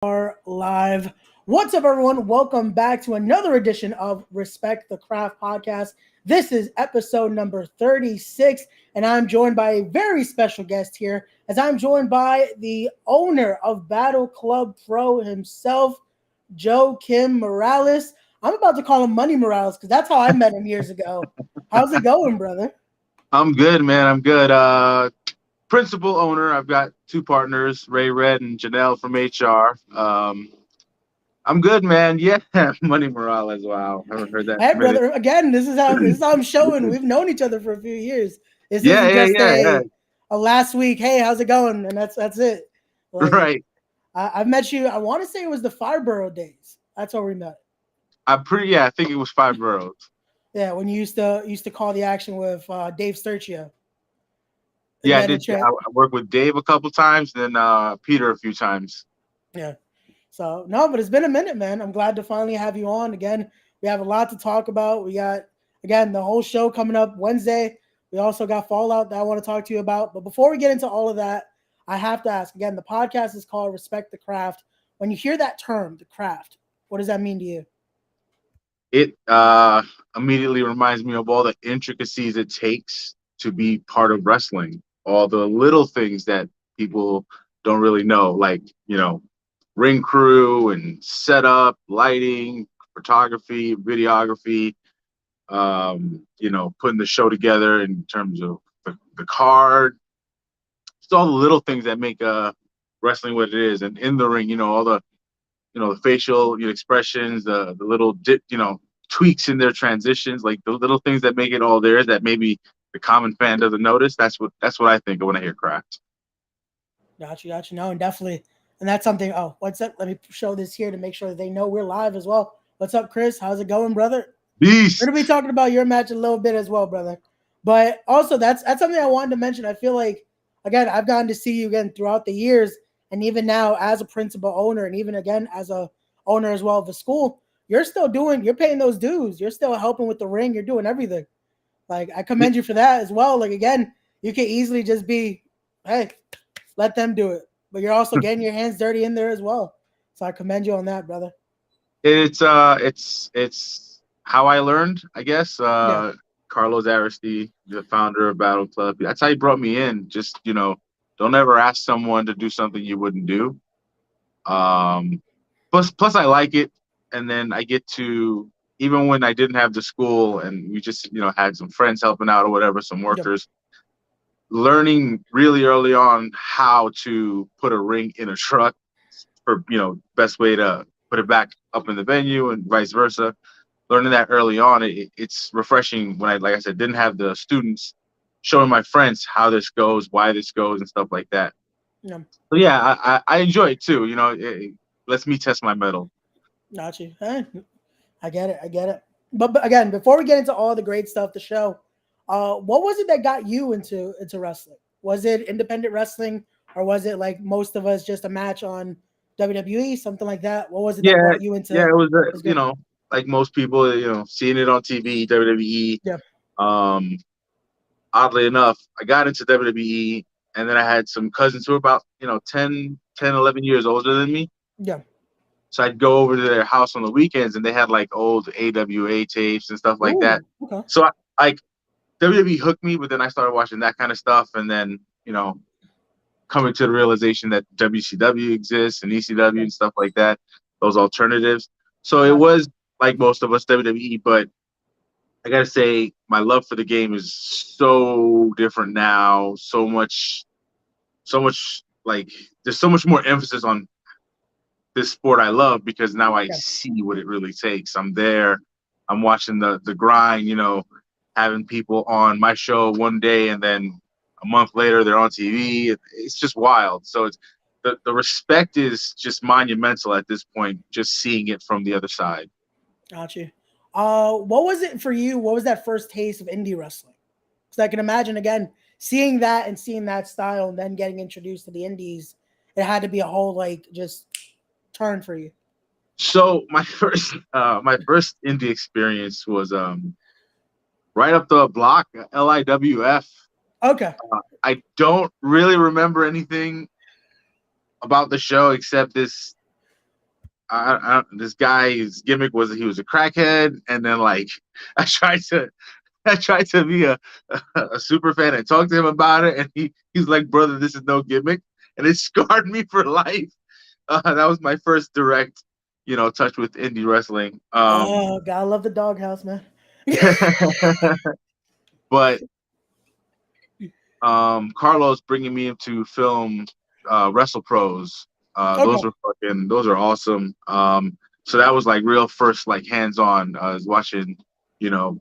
are live. What's up, everyone? Welcome back to another edition of Respect the Craft podcast. This is episode number 36, and I'm joined by a very special guest here, as I'm joined by the owner of Battle Club Pro himself, Joakim Morales. I'm about to call him Money Morales because that's how I met him years ago. How's it going, brother? I'm good, man. I'm good. Principal owner. I've got two partners, Ray Red and Janelle from HR. I'm good, man. Yeah, Money Morales. Wow, haven't heard that in Hey, a minute. brother. Again, this is how I'm showing. We've known each other for a few years. This Yeah, isn't yeah, just yeah, yeah. a last week. Hey, how's it going? And that's it. Like Right. I've met you. I want to say it was the Fireborough days. That's where we met. I'm pretty. Yeah, I think it was 5 boroughs. Yeah, when you used to call the action with Dave Sturcio. And Yeah, I then did. I worked with Dave a couple times, then Peter a few times. yeah. So no, but it's been a minute, man. I'm glad to finally have you on again. We have a lot to talk about. We got again the whole show coming up Wednesday. We also got Fallout that I want to talk to you about. But before we get into all of that, I have to ask again. The podcast is called Respect the Craft. When you hear that term, the craft, what does that mean to you? It immediately reminds me of all the intricacies it takes to be part of wrestling. All the little things that people don't really know, like ring crew and setup, lighting, photography, videography. Putting the show together in terms of the card. It's all the little things that make wrestling what it is, and in the ring, all the facial expressions, the little tweaks in their transitions, like the little things that make it all there that maybe the common fan doesn't notice. That's what I think of when I hear craft. Got you. No, and definitely. And that's something. Oh, what's up? Let me show this here to make sure that they know we're live as well. What's up, Chris? How's it going, brother? We're gonna be Beast. talking about your match a little bit as well, brother. But also, that's something I wanted to mention. I feel like again, I've gotten to see you again throughout the years, and even now as a principal owner, and even again as a owner as well of the school, you're paying those dues. You're still helping with the ring. You're doing everything. Like I commend you for that as well. Like again, you can easily just be, hey, let them do it. But you're also getting your hands dirty in there as well. So I commend you on that, brother. It's how I learned, I guess. Yeah. Carlos Aristi, the founder of Battle Club, that's how he brought me in. Just don't ever ask someone to do something you wouldn't do. Um, plus I like it, and then I get to, even when I didn't have the school and we just had some friends helping out or whatever, some Yep. workers, learning really early on how to put a ring in a truck for best way to put it back up in the venue and vice versa. Learning that early on, it's refreshing when I, like I said, didn't have the students, showing my friends how this goes, why this goes, and stuff like that. Yeah. So yeah, I enjoy it too. It lets me test my metal. Got you. Hey, I get it. I get it. But again, before we get into all the great stuff to show, what was it that got you into wrestling? Was it independent wrestling, or was it like most of us just a match on WWE, something like that? What was it that Yeah, brought you yeah, into it was this game? like most people, seeing it on TV, WWE. Yeah, Um, Oddly enough, I got into WWE, and then I had some cousins who were about 10, 11 years older than me. yeah. So I'd go over to their house on the weekends, and they had like old AWA tapes and stuff like that. Ooh, okay. So like WWE hooked me, but then I started watching that kind of stuff, and then coming to the realization that WCW exists and ECW Yeah, and stuff like that, those alternatives. So it got you. was like most of us WWE, but I gotta say my love for the game is so different now. So much like there's so much more emphasis on this sport I love because now I Yeah, see what it really takes. I'm there. I'm watching the grind, having people on my show one day and then a month later they're on TV. It's just wild. So it's the respect is just monumental at this point, just seeing it from the other side. got you. What was it for you? What was that first taste of indie wrestling? Because I can imagine again seeing that and seeing that style, and then getting introduced to the indies. It had to be a whole like just turn for you. So my first indie experience was right up the block, LIWF. Okay. I don't really remember anything about the show except this. this guy's gimmick was that he was a crackhead, and then like I tried to I tried to be a super fan and talk to him about it, and he's like, brother, this is no gimmick, and it scarred me for life. That was my first direct, touch with indie wrestling. Oh, God, I love the doghouse, man. But Carlos bringing me into film Wrestle Pros. Okay. Those are awesome. So that was like real first like hands-on. I was watching,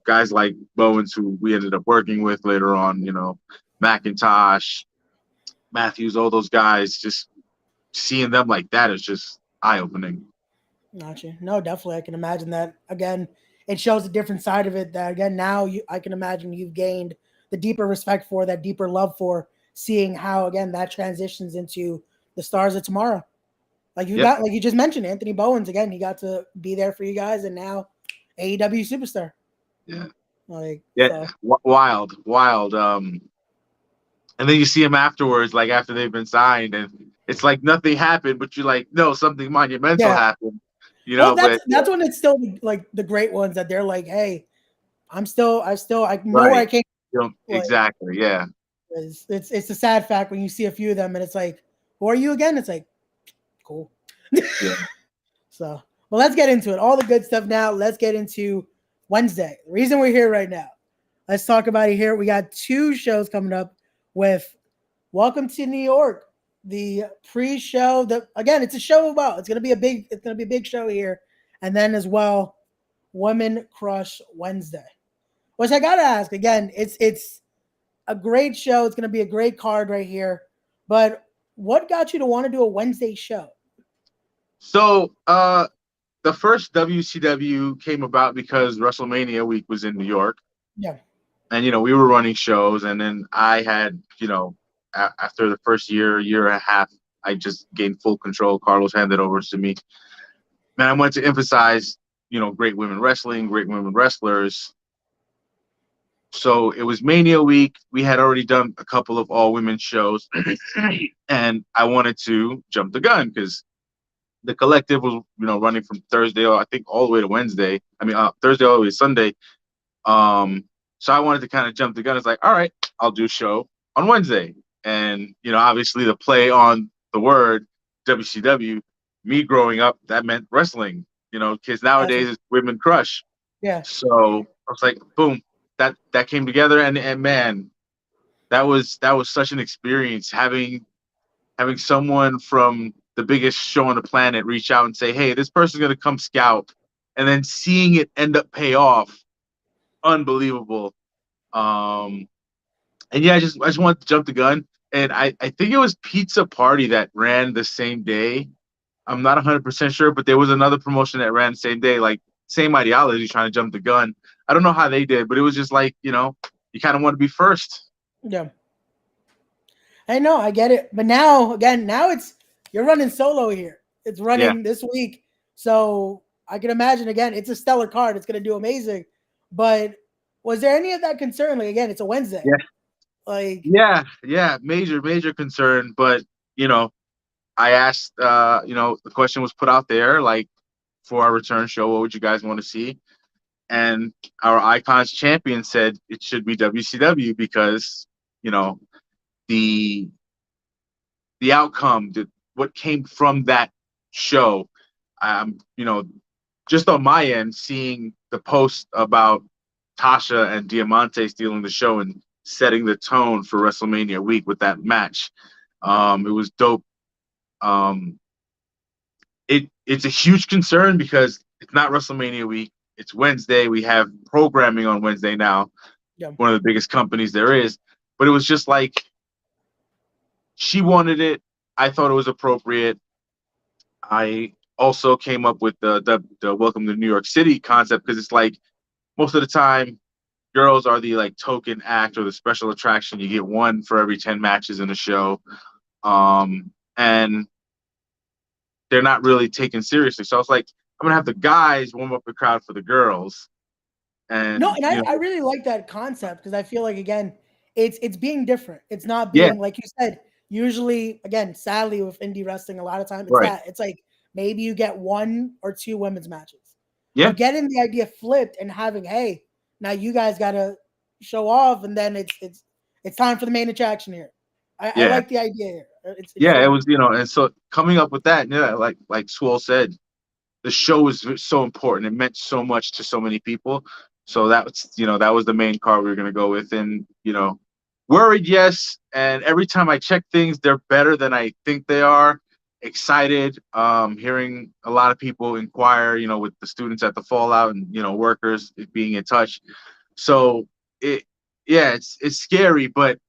guys like Bowens who we ended up working with later on, McIntosh, Matthews, all those guys, just seeing them like that is just eye-opening. Gotcha. No, definitely. I can imagine that. Again, it shows a different side of it that, again, now I can imagine you've gained the deeper respect for, that deeper love for, seeing how, again, that transitions into the stars of tomorrow. Yep. Like you just mentioned, Anthony Bowens, again, he got to be there for you guys, and now AEW superstar. Yeah. So. Wild. And then you see them afterwards, like after they've been signed, and it's like nothing happened, but you're like, no, something monumental happened. Well, that's when it's still like the great ones that they're like, hey, I know where I came. Exactly, yeah. It's a sad fact when you see a few of them, and it's like, who are you again? It's like, cool. Yeah. So, well, let's get into it. All the good stuff now. Let's get into Wednesday. The reason we're here right now. Let's talk about it here. We got 2 shows coming up with Welcome to New York, the pre-show. Again, it's a show about. It's gonna be a big show here, and then as well, Women Crush Wednesday. Which I gotta ask again. It's a great show. It's gonna be a great card right here. But what got you to want to do a Wednesday show? So, the first WCW came about because WrestleMania week was in New York. Yeah. And, we were running shows. And then I had, after the first year and a half, I just gained full control. Carlos handed over to me. And I wanted to emphasize, great women wrestling, great women wrestlers. So it was Mania week. We had already done a couple of all women shows. And I wanted to jump the gun because the collective was, running from Thursday, I think, all the way to Wednesday. I mean, Thursday all the way to Sunday. So I wanted to kind of jump the gun. It's like, all right, I'll do a show on Wednesday. And, obviously the play on the word WCW, me growing up, that meant wrestling, because nowadays it's Women Crush. Yeah. So I was like, boom, that came together. And man, that was such an experience having someone from the biggest show on the planet reach out and say, hey, this person's going to come scout, and then seeing it end up pay off. Unbelievable. And yeah, I just wanted to jump the gun. And I think it was Pizza Party that ran the same day. I'm not 100% sure, but there was another promotion that ran the same day, like same ideology, trying to jump the gun. I don't know how they did, but it was just like, you kind of want to be first. Yeah. I know, I get it. But now you're running solo here. It's running this week. So I can imagine, again, it's a stellar card. It's going to do amazing. But was there any of that concern? Like, again, it's a Wednesday. Yeah. Major concern. But, I asked, the question was put out there, like, for our return show, what would you guys want to see? And our Icons champion said it should be WCW because, the outcome, what came from that show, just on my end, seeing the post about Tasha and Diamante stealing the show and setting the tone for WrestleMania week with that match, it was dope. It's a huge concern because it's not WrestleMania week. It's Wednesday. We have programming on Wednesday now. Yeah. One of the biggest companies there is. But it was just like, she wanted it. I thought it was appropriate. I also came up with the Welcome to New York City concept because it's like most of the time girls are the like token act or the special attraction. You get one for every 10 matches in a show. And they're not really taken seriously. So I was like, I'm going to have the guys warm up the crowd for the girls. And I really like that concept because I feel like, again, it's being different. It's not being, like you said, usually, again, sadly with indie wrestling, a lot of time it's that. It's like maybe you get 1 or 2 women's matches. Yeah, But getting the idea flipped and having, hey, now you guys gotta show off, and then it's time for the main attraction here. I yeah, like the idea here. It's yeah. It fitting. was, and so coming up with that, yeah, like Swole said, the show was so important. It meant so much to so many people. So that was the main card we were gonna go with, and worried, yes. And every time I check things, they're better than I think they are. Excited, hearing a lot of people inquire, with the students at the Fallout and workers being in touch. So it, yeah, it's scary, but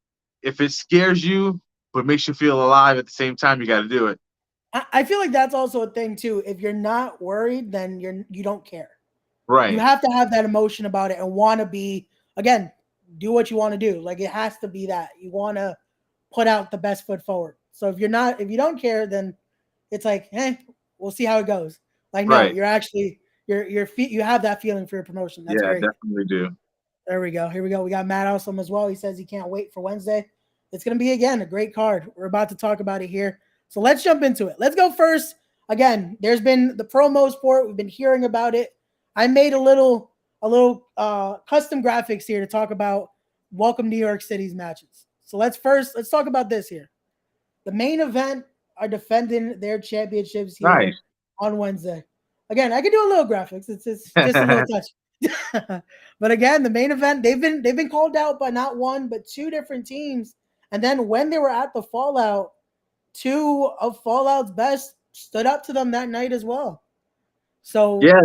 if it scares you but makes you feel alive at the same time, you got to do it. I feel like that's also a thing too. If you're not worried, then you don't care. You Right, have to have that emotion about it and want to be, again, do what you want to do. Like it has to be that you want to put out the best foot forward. So if you don't care, then it's like, we'll see how it goes. Like no, right. you're actually you have that feeling for your promotion. That's Yeah, great. definitely do. There we go. Here we go. We got Matt Awesome as well. He says he can't wait for Wednesday. It's going to be, again, a great card. We're about to talk about it here. So let's jump into it. Let's go first. Again, there's been the promos for it. We've been hearing about it. I made a little custom graphics here to talk about Welcome New York City's matches. So let's talk about this here. The main event are defending their championships here Nice. on Wednesday. Again, I can do a little graphics. It's just a little touch. But again, the main event, they've been called out by not one but 2 different teams. And then when they were at the Fallout, 2 of Fallout's best stood up to them that night as well. So Yeah,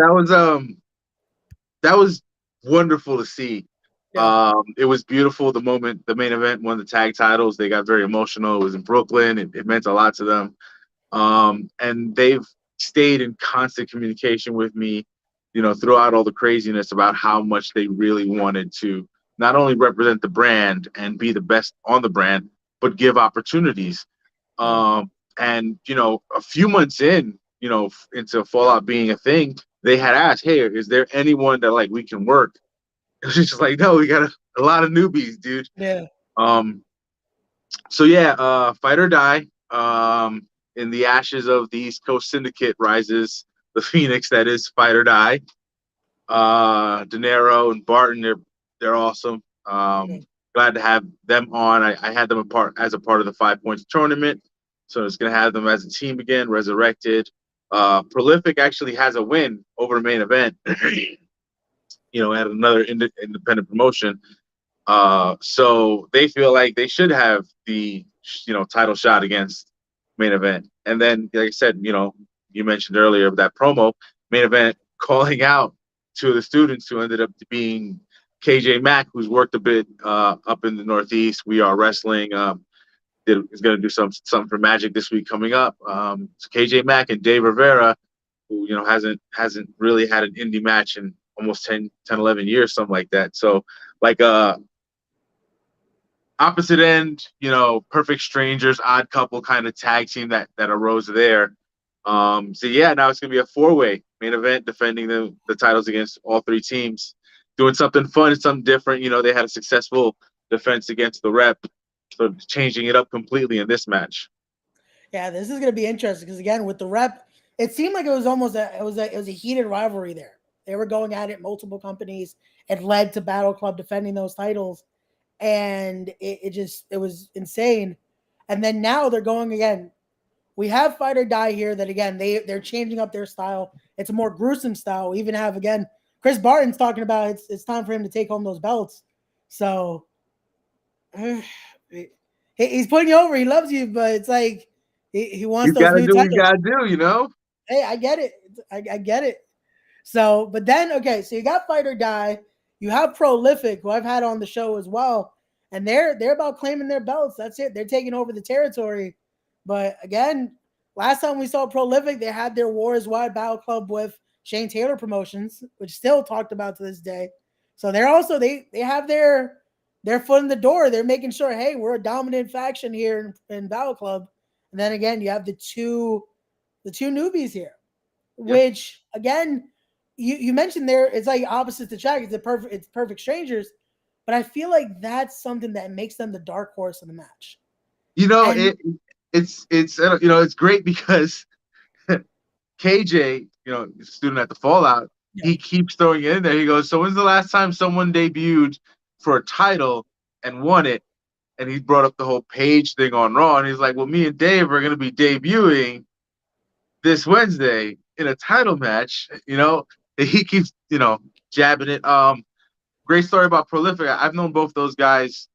that was wonderful to see. yeah, It was beautiful the moment the main event won the tag titles. They got very emotional. It was in Brooklyn. It meant a lot to them. And they've stayed in constant communication with me, throughout all the craziness about how much they really wanted to not only represent the brand and be the best on the brand, but give opportunities. yeah, And a few months in, into Fallout being a thing, they had asked, "Hey, is there anyone that like we can work?" It was just like, "No, we got a lot of newbies, dude." yeah. Um, so yeah, fight or die. In the ashes of the East Coast Syndicate rises the Phoenix that is fight or die. De Niro and Barton, they're awesome. Yeah. Glad to have them on. I had them as a part of the 5 Points tournament, so it's gonna have them as a team again, resurrected. Prolific actually has a win over the main event. At another independent promotion. So they feel like they should have the title shot against main event. And then, like I said, you mentioned earlier that promo main event calling out 2 of the students who ended up being KJ Mack, who's worked a bit up in the Northeast. We Are Wrestling. Is going to do something for Magic this week coming up. So KJ Mack and Dave Rivera, who hasn't really had an indie match in almost 10, 11 years, something like that. So like opposite end, perfect strangers, odd couple kind of tag team that arose there. So yeah, now it's gonna be a 4-way main event defending the titles against all 3 teams, doing something fun and something different. They had a successful defense against the Rep, so changing it up completely in this match. Yeah, this is going to be interesting because, again, with the Rep, it seemed like it was almost it was a heated rivalry there. They were going at it, multiple companies. It led to Battle Club defending those titles, and it was insane. And then now they're going again. We have Fight or Die here. That, again, they're changing up their style. It's a more gruesome style. We even have, again, Chris Barton's talking about it's time for him to take home those belts. So he's putting you over. He loves you, but it's like he wants He's those got to new do what he's titles. got to do. Hey, I get it. I get it. So, but then, okay, so you got Fight or Die. You have Prolific, who I've had on the show as well, and they're about claiming their belts. That's it. They're taking over the territory. But again, last time we saw Prolific, they had their Wars Wide Battle Club with Shane Taylor Promotions, which still talked about to this day. So they're also they have their foot in the door. They're making sure, hey, we're a dominant faction here in Battle Club. And then again, you have the two newbies here, Yeah. which again, you mentioned there, it's like opposites attract. It's perfect strangers, but I feel like that's something that makes them the dark horse of the match. You know, And it it's it's great because KJ, student at the Fallout, Yeah. he keeps throwing it in there. He goes, "So when's the last time someone debuted for a title and won it?" And he brought up the whole Page thing on Raw, and he's like, "Well, me and Dave are going to be debuting this Wednesday in a title match." And he keeps jabbing it. Great story about Prolific. I've known both those guys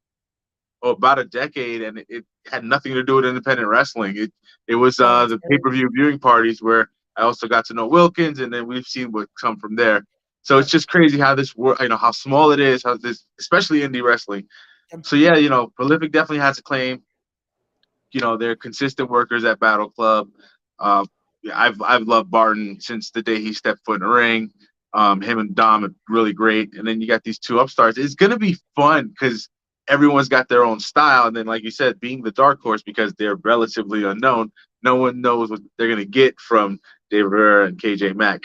about a decade, and it had nothing to do with independent wrestling. It was Oh, that's the great. pay-per-view viewing parties where I also got to know Wilkins, and then we've seen what come from there. So it's Yep. just crazy how this work, how small it is, how this, especially indie wrestling. Yep. So yeah, Prolific definitely has a claim. They're consistent workers at Battle Club. Uh, yeah, I've loved Barton since the day he stepped foot in the ring. Him and Dom are really great, and then you got these two upstarts. It's gonna be fun because everyone's got their own style, and then like you said, being the dark horse because they're relatively unknown, no one knows what they're gonna get from Dave Rivera and KJ Mack.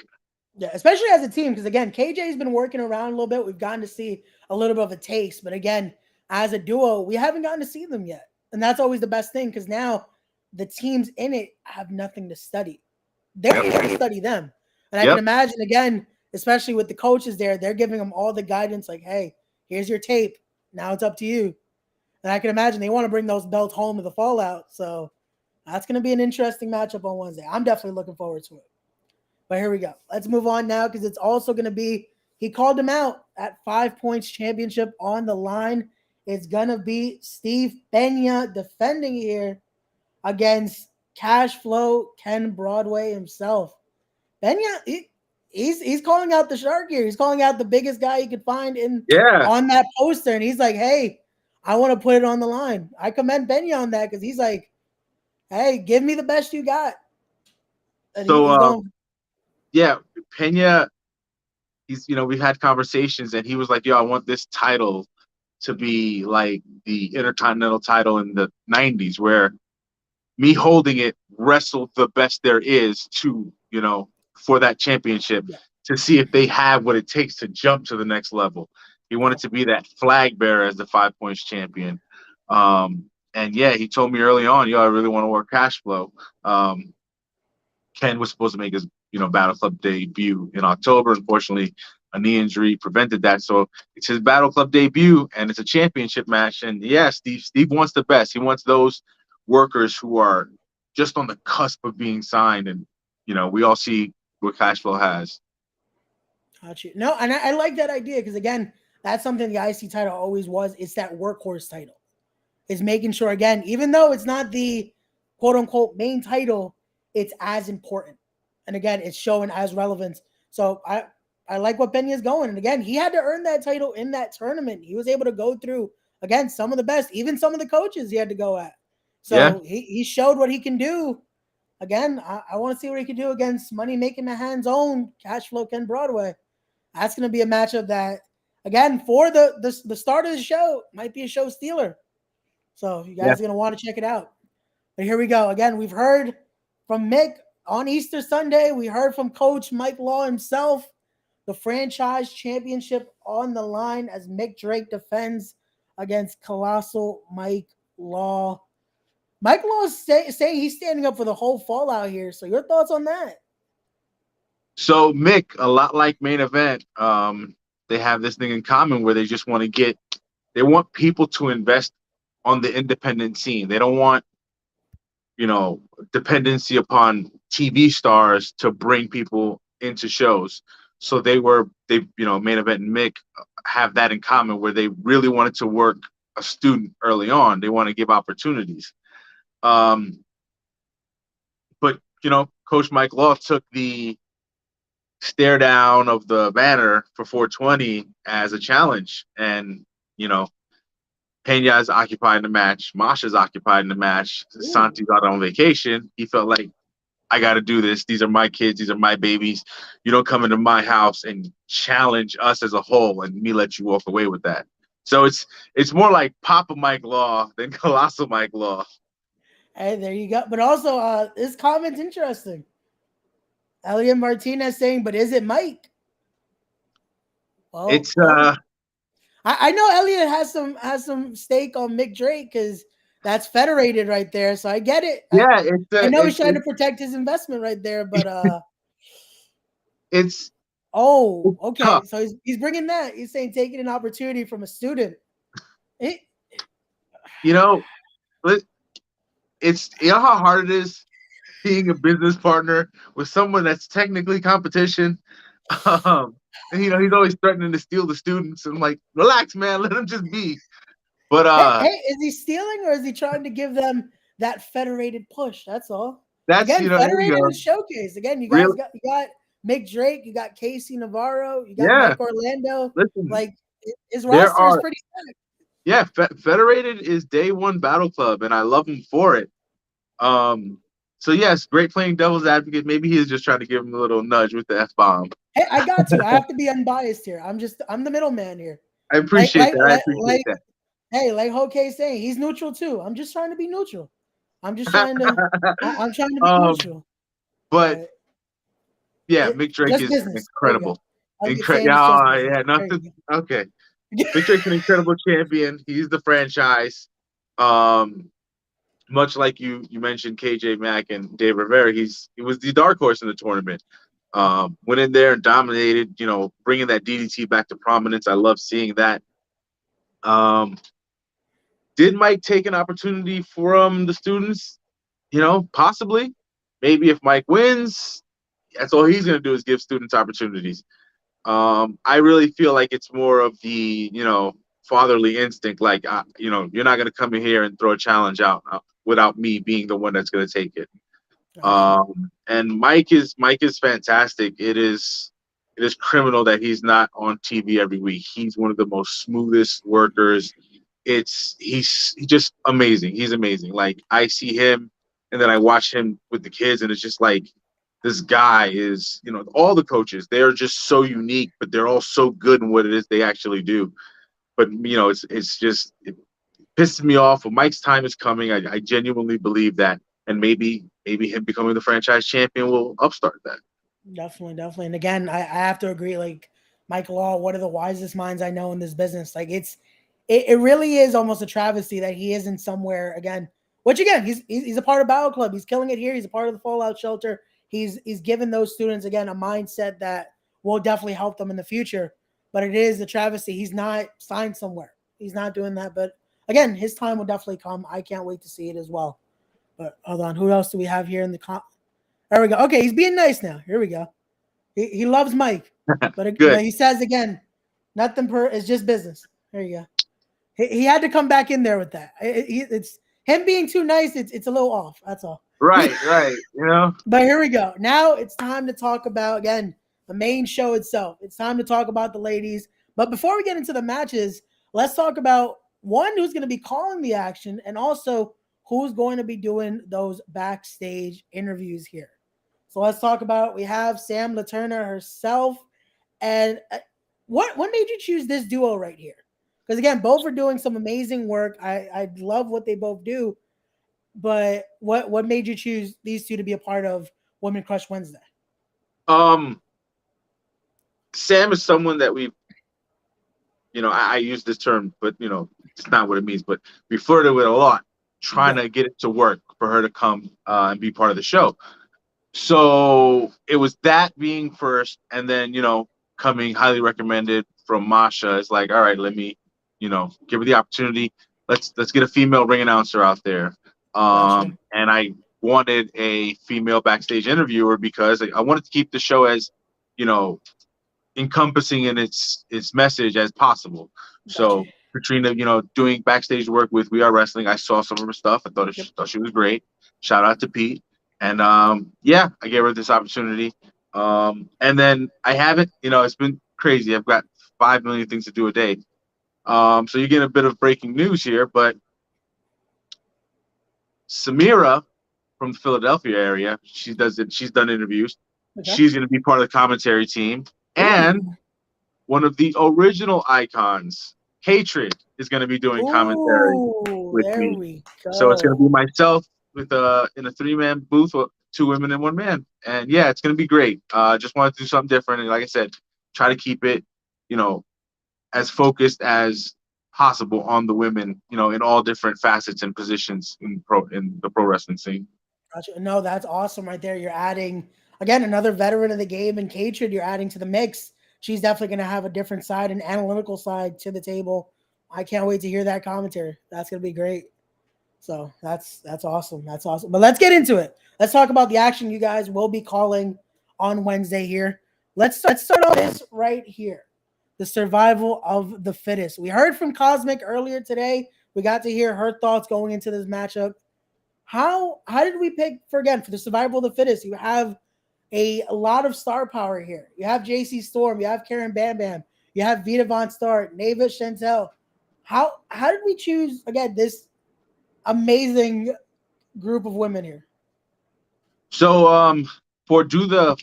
Yeah, especially as a team, because again, KJ's been working around a little bit. We've gotten to see a little bit of a taste, but again, as a duo, we haven't gotten to see them yet, and that's always the best thing because now the teams in it have nothing to study. They're Yep. here to study them, and I can Yep. imagine again, especially with the coaches there, they're giving them all the guidance, like, "Hey, here's your tape. Now it's up to you." And I can imagine they want to bring those belts home to the Fallout, so that's going to be an interesting matchup on Wednesday. I'm definitely looking forward to it. But here we go. Let's move on now because it's also going to be, he called him out at 5 Points Championship on the line. It's going to be Steve Pena defending here against Cash Flow Ken Broadway himself. Pena, he's calling out the shark here. He's calling out the biggest guy he could find in Yeah. on that poster. And he's like, hey, I want to put it on the line. I commend Pena on that because he's like, hey, give me the best you got. And So he's going, yeah, Pena. We've had conversations, and he was like, "Yo, I want this title to be like the Intercontinental title in the '90s, where me holding it wrestled the best there is for that championship yeah, to see if they have what it takes to jump to the next level." He wanted to be that flag bearer as the 5 Points champion. And yeah, he told me early on, "Yo, I really want to work Cash Flow." Ken was supposed to make his Battle Club debut in October. Unfortunately, a knee injury prevented that. So it's his Battle Club debut, and it's a championship match. And yeah, Steve wants the best. He wants those workers who are just on the cusp of being signed. And we all see what Cashflow has. got you. No, and I like that idea because again, that's something the IC title always was. It's that workhorse title. Is making sure again, even though it's not the quote unquote main title, it's as important. And again, it's showing as relevance. So I like what Pena's going. And again, he had to earn that title in that tournament. He was able to go through again some of the best, even some of the coaches he had to go at. Yeah. So he showed what he can do. Again, I want to see what he can do against money making the hands own Cash Flow Ken Broadway. That's going to be a matchup that, again, for the start of the show, might be a show stealer. So you Yeah. guys are going to want to check it out. But here we go. Again, we've heard from Mick on Easter Sunday. We heard from Coach Mike Law himself. The franchise championship on the line as Mick Drake defends against Colossal Mike Law. Mike Law is saying he's standing up for the whole Fallout here. So your thoughts on that? So Mick, a lot like Main Event, they have this thing in common where they want people to invest on the independent scene. They don't want dependency upon TV stars to bring people into shows. So Main Event and Mick have that in common where they really wanted to work a student early on. They want to give opportunities. But Coach Mike Law took the stare down of the banner for 420 as a challenge. And, Pena's occupied in the match. Masha's occupied in the match. Santi's out on vacation. He felt like, I got to do this. These are my kids. These are my babies. You don't come into my house and challenge us as a whole and me let you walk away with that. So it's more like Papa Mike Law than Colossal Mike Law. Hey, there you go. But also, this comment's interesting. Elliot Martinez saying, but is it Mike? It's I know Elliot has some stake on Mick Drake because That's federated right there. So I get it. Yeah, I know he's trying to protect his investment right there, but it's oh, okay. tough. So he's bringing that. He's saying taking an opportunity from a student. It, You know, it's you know how hard it is being a business partner with someone that's technically competition. And he's always threatening to steal the students. And I'm like, relax, man, let him just be. But hey, is he stealing or is he trying to give them that federated push? That's all. that's Again, there you federated go. is showcase. Again, Real, you got Mick Drake, you got Casey Navarro, you got yeah. Mike Orlando. Listen, Like his there roster is are pretty stacked. yeah. Federated is day one battle club, and I love him for it. So yes, great playing devil's advocate. Maybe he is just trying to give him a little nudge with the F bomb. Hey, I got to. I have to be unbiased here. I'm the middleman here. I appreciate that. I appreciate Like that. hey, like Hoke saying, he's neutral too. I'm just trying to be neutral. I'm just trying to I'm trying to be neutral. But yeah, It, Mick Drake just is business. There you go. incredible. Like it's Incredible. saying it's just Yeah, business. yeah, There nothing. you Okay. go. Mick Drake's an incredible champion. He's the franchise. Um, much like you mentioned KJ Mack and Dave Rivera, he was the dark horse in the tournament. Went in there and dominated, bringing that DDT back to prominence. I love seeing that. Um, did Mike take an opportunity from the students? Possibly. Maybe if Mike wins, that's all he's going to do is give students opportunities. I really feel like it's more of the, fatherly instinct. Like, you're not going to come in here and throw a challenge out without me being the one that's going to take it. Gotcha. And Mike is fantastic. It is criminal that he's not on TV every week. He's one of the most smoothest workers. He's just amazing. He's amazing. Like I see him, and then I watch him with the kids, and it's just like this guy is. All the coaches, they're just so unique, but they're all so good in what it is they actually do. But it pisses me off. When Mike's time is coming, I genuinely believe that, and maybe him becoming the franchise champion will upstart that. Definitely, definitely. And again, I have to agree, like Mike Law, one of the wisest minds I know in this business. Like it really is almost a travesty that he isn't somewhere again. Which again, he's a part of Battle Club. He's killing it here. He's a part of the Fallout Shelter. He's given those students again a mindset that will definitely help them in the future. But it is a travesty. He's not signed somewhere. He's not doing that. But again, his time will definitely come. I can't wait to see it as well. But hold on, who else do we have here in the There we go. Okay, he's being nice now. Here we go. He loves Mike, but Good. he says again, nothing it's just business. There you go. He had to come back in there with that. It's him being too nice. It's a little off. That's all. Right, right. But here we go. Now it's time to talk about again the main show itself. It's time to talk about the ladies. But before we get into the matches, let's talk about one who's going to be calling the action and also who's going to be doing those backstage interviews here. So let's talk about we have Sam LaTurner herself. And what made you choose this duo right here? Because again, both are doing some amazing work. I love what they both do. But what made you choose these two to be a part of Women Crush Wednesday? Sam is someone that I use this term, but it's not what it means. But we flirted with a lot, trying to get it to work for her to come and be part of the show. So it was that being first, and then coming highly recommended from Masha. It's like, all right, let me give her the opportunity. Let's get a female ring announcer out there. Gotcha. And I wanted a female backstage interviewer because I wanted to keep the show as encompassing in its message as possible. Gotcha. So Katrina, doing backstage work with We Are Wrestling, I saw some of her stuff. I thought she was great. Shout out to Pete. And I gave her this opportunity. And then I haven't, it's been crazy. I've got 5 million things to do a day. So you're getting a bit of breaking news here, but Samira from the Philadelphia area, she's done interviews. Okay. She's going to be part of the commentary team. And one of the original icons, Hatred, is going to be doing commentary with me. So it's going to be myself with in a 3-man booth with 2 women and 1 man. And yeah, it's going to be great. Just wanted to do something different. And like I said, try to keep it, as focused as possible on the women, in all different facets and positions in the pro wrestling scene. Gotcha. No, that's awesome right there. You're adding again another veteran of the game and Katrin. You're adding to the mix. She's definitely going to have a different side, an analytical side to the table. I can't wait to hear that commentary. That's going to be great. So that's awesome. That's awesome. But let's get into it. Let's talk about the action you guys will be calling on Wednesday here. Let's start off this right here. The survival of the fittest. We heard from Cosmic earlier today. We got to hear her thoughts going into this matchup. How did we pick for the survival of the fittest? You have a lot of star power here. You have JC Storm, you have Karen Bam Bam, you have Vita Von Start, Neva Chantel. How did we choose again this amazing group of women here? So for do the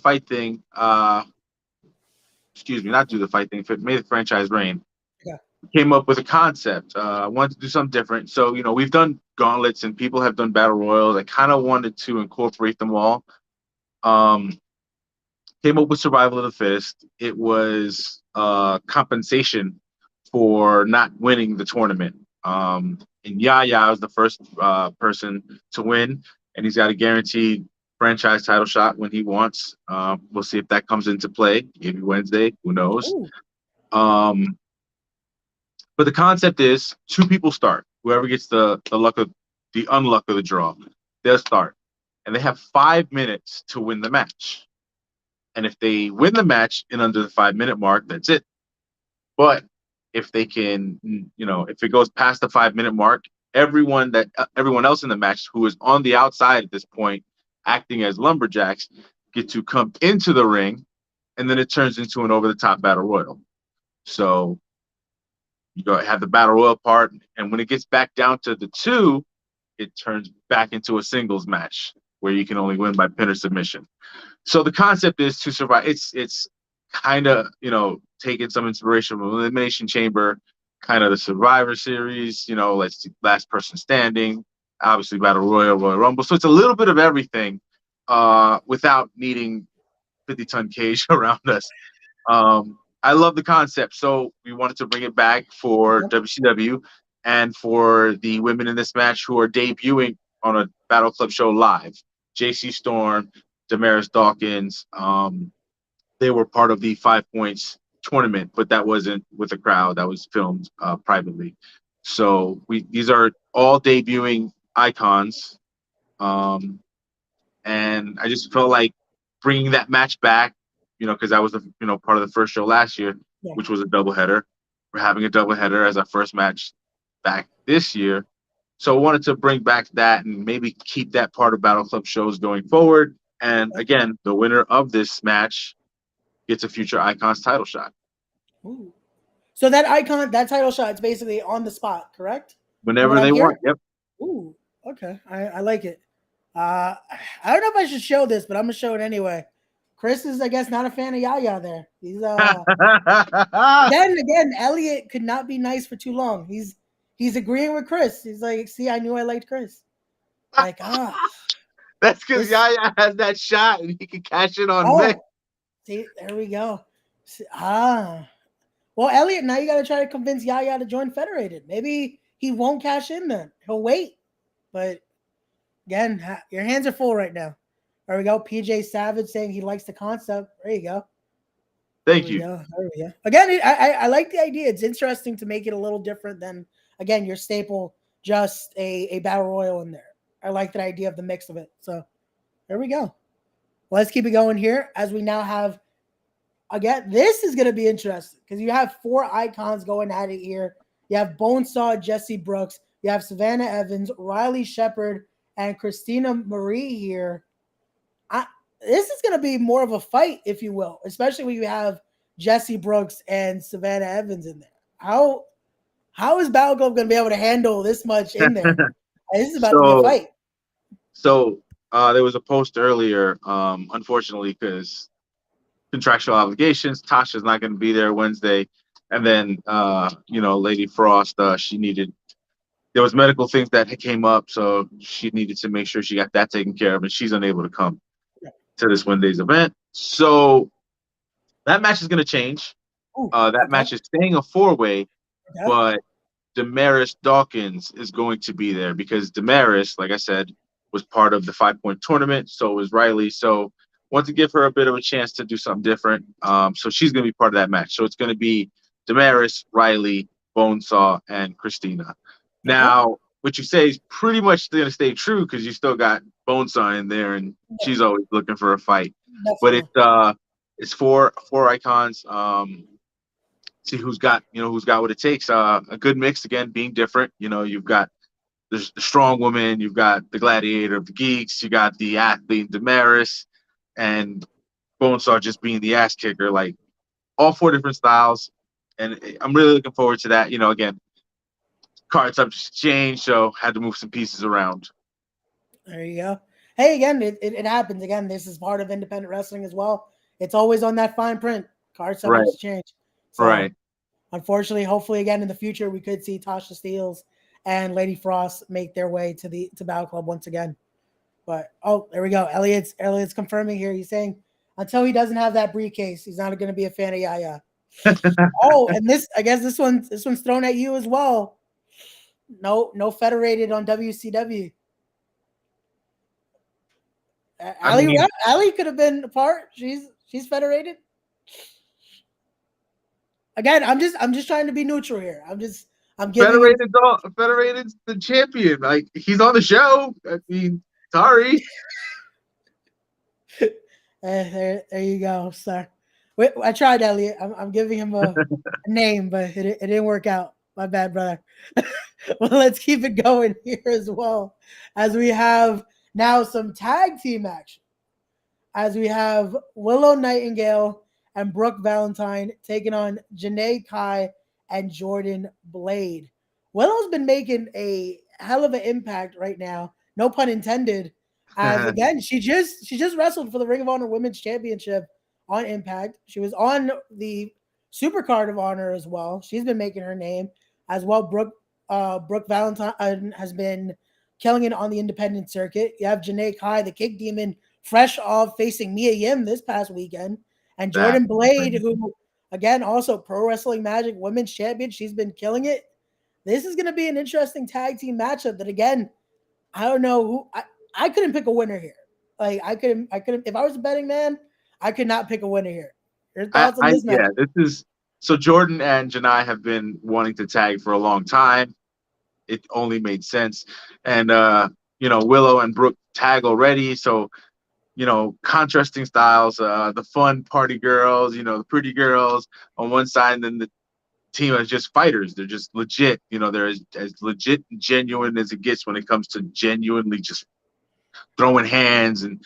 fight thing, excuse me, not do the fight thing, made the franchise reign. Yeah. Came up with a concept. I wanted to do something different. So, we've done gauntlets and people have done battle royals. I kind of wanted to incorporate them all. Came up with survival of the fittest. It was compensation for not winning the tournament. And Yaya was the first person to win, and he's got a guaranteed franchise title shot when he wants. We'll see if that comes into play. Maybe Wednesday. Who knows? But the concept is 2 people start. Whoever gets the unluck of the draw, they'll start, and they have 5 minutes to win the match. And if they win the match in under the 5-minute mark, that's it. But if they can, if it goes past the 5-minute mark, everyone else in the match who is on the outside at this point, acting as lumberjacks, get to come into the ring, and then it turns into an over-the-top battle royal. So you have the battle royal part, and when it gets back down to the 2, it turns back into a singles match where you can only win by pin or submission. So the concept is to survive. It's kind of taking some inspiration from Elimination Chamber, kind of the Survivor Series. Let's see, last person standing, obviously Battle Royal, Royal Rumble. So it's a little bit of everything, without needing 50-ton cage around us. I love the concept, so we wanted to bring it back for WCW and for the women in this match who are debuting on a Battle Club show live. JC Storm, Damaris Dawkins, they were part of the 5 Points tournament, but that wasn't with a crowd. That was filmed privately. So these are all debuting icons, and I just felt like bringing that match back, because that was part of the first show last year, which was a doubleheader. We're having a doubleheader as our first match back this year. So I wanted to bring back that and maybe keep that part of Battle Club shows going forward. And again, the winner of this match gets a future Icons title shot. Ooh. So that title shot is basically on the spot, correct? Whenever they want. Yep. Ooh, okay. I like it. I don't know if I should show this, but I'm gonna show it anyway. Chris is, I guess, not a fan of Yaya there. He's again, Elliot could not be nice for too long. He's agreeing with Chris. He's like, see, I knew I liked Chris. Like, that's because Yaya has that shot and he can cash it on Mick. See, there we go. Well, Elliot, now you got to try to convince Yaya to join Federated. Maybe he won't cash in then. He'll wait. But again, your hands are full right now. There we go. PJ Savage saying he likes the concept. There you go. Thank you. There we go. Again, I like the idea. It's interesting to make it a little different than, again, your staple, just a battle royal in there. I like that idea of the mix of it. So there we go. Let's keep it going here as we now have, again, this is going to be interesting because you have 4 icons going at it here. You have Bonesaw, Jesse Brooks. You have Savannah Evans, Riley Shepard, and Christina Marie here. This is going to be more of a fight, if you will, especially when you have Jesse Brooks and Savannah Evans in there. How is Battle Club going to be able to handle this much in there? This is about to be a fight. So there was a post earlier, unfortunately, because contractual obligations, Tasha's not going to be there Wednesday. And then, Lady Frost, there was medical things that came up, so she needed to make sure she got that taken care of, and she's unable to come to this Wednesday's event. So that match is going to change. That match is staying a 4-way, Yeah. but Damaris Dawkins is going to be there because Damaris, like I said, was part of the 5 point tournament. So was Riley. So want to give her a bit of a chance to do something different. So she's going to be part of that match. So it's going to be Damaris, Riley, Bonesaw, and Christina. Okay. Now, what you say is pretty much going to stay true because you still got Bonesaw in there, and Yeah, she's always looking for a fight. But definitely. it's four icons. See who's got what it takes. A good mix again, being different. You've got the strong woman, you've got the gladiator of the geeks, you got the athlete Damaris, and Bonesaw just being the ass kicker. Like all four different styles, and I'm really looking forward to that. Again, cards have changed, so had to move some pieces around. There you go. Hey, again, it happens. Again, this is part of independent wrestling as well. It's always on that fine print. Cards Right, subject to change. So, right. unfortunately, hopefully, again in the future, we could see Tasha Steeles and Lady Frost make their way to Battle Club once again. But there we go. Elliot's confirming here. He's saying until he doesn't have that briefcase, he's not going to be a fan of Yaya. Oh, and I guess this one's thrown at you as well. No federated on WCW. I mean, Ali could have been a part. She's federated. Again, I'm just trying to be neutral here. I'm giving him. Federated's the champion. Like he's on the show. I mean, sorry. There you go, sir. Wait, I tried, Elliot. I'm giving him a name, but it didn't work out. My bad, brother. Well, let's keep it going here as well, as we have now some tag team action. As we have Willow Nightingale and Brooke Valentine taking on Janae Kai and Jordan Blade. Willow's been making a hell of an impact right now. No pun intended. As again, she just wrestled for the Ring of Honor Women's Championship on Impact. She was on the Super Card of Honor as well. She's been making her name as well. Brooke Valentine has been killing it on the independent circuit. You have Janae Kai, the Kick Demon, fresh off facing Mia Yim this past weekend, and That Jordan Blade, who again also Pro Wrestling Magic Women's Champion. She's been killing it. This is going to be an interesting tag team matchup. That again, I don't know who I couldn't pick a winner here. Like I couldn't if I was a betting man, I could not pick a winner here. Your thoughts on this match? yeah. This is so Jordan and Janai have been wanting to tag for a long time. It only made sense, and Willow and Brooke tag already, so contrasting styles. The fun party girls, the pretty girls on one side, and then the team is just fighters. They're just legit. They're as legit and genuine as it gets when it comes to genuinely just throwing hands and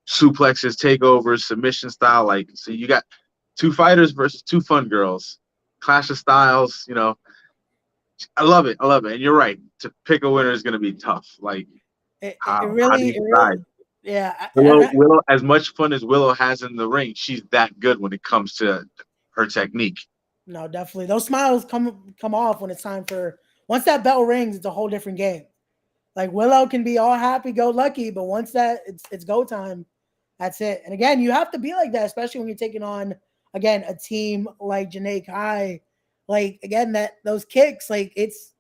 suplexes, takeovers, submission style. Like, so you got two fighters versus two fun girls. Clash of styles. I love it. I love it. And you're right. To pick a winner is going to be tough. Like, how do you It really, decide? yeah. Willow, as much fun as Willow has in the ring, she's that good when it comes to her technique. No, definitely. Those smiles come off when it's time for once that bell rings, it's a whole different game. Like Willow can be all happy go lucky, but once that it's go time, that's it. And again, you have to be like that, especially when you're taking on again a team like Janae Kai. Like again, that those kicks, like it's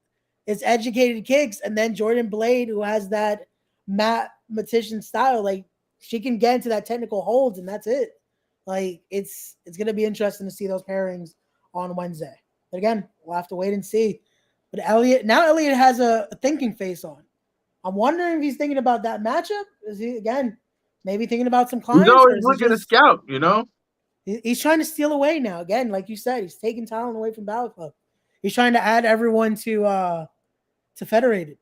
educated kicks, and then Jordan Blade, who has that mathematician style, like she can get into that technical holds, and that's it. Like it's gonna be interesting to see those pairings on Wednesday. But again, we'll have to wait and see. But Elliot has a thinking face on. I'm wondering if he's thinking about that matchup. Is he again maybe thinking about some He's clients, or always is he looking to just scout. he's trying to steal away now? Again, like you said, he's taking talent away from Battle Club. He's trying to add everyone to Federated.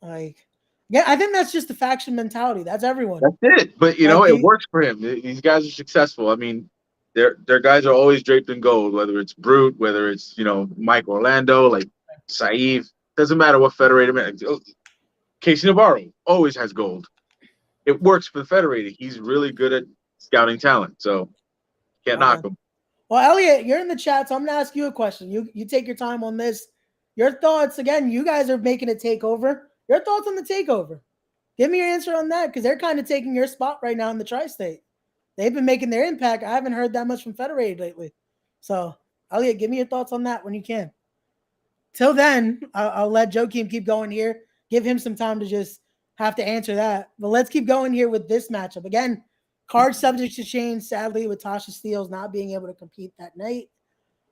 Like, yeah, I think that's just the faction mentality. That's everyone. That's it. But Like it works for him. These guys are successful. I mean, their guys are always draped in gold, whether it's Brute, whether it's Mike Orlando, like Saeed. Doesn't matter what Federated man. Casey Navarro always has gold. It works for the Federated. He's really good at scouting talent, so can't knock him. Well, Elliot, you're in the chat, so I'm gonna ask you a question. You take your time on this. Your thoughts again. You guys are making a takeover. Your thoughts on the takeover? Give me your answer on that because they're kind of taking your spot right now in the tri-state. They've been making their impact. I haven't heard that much from Federated lately. So Elliot, give me your thoughts on that when you can. Till then, I'll let Joakim keep going here. Give him some time to just have to answer that. But let's keep going here with this matchup. Again, card subject to change, sadly, with Tasha Steeles not being able to compete that night.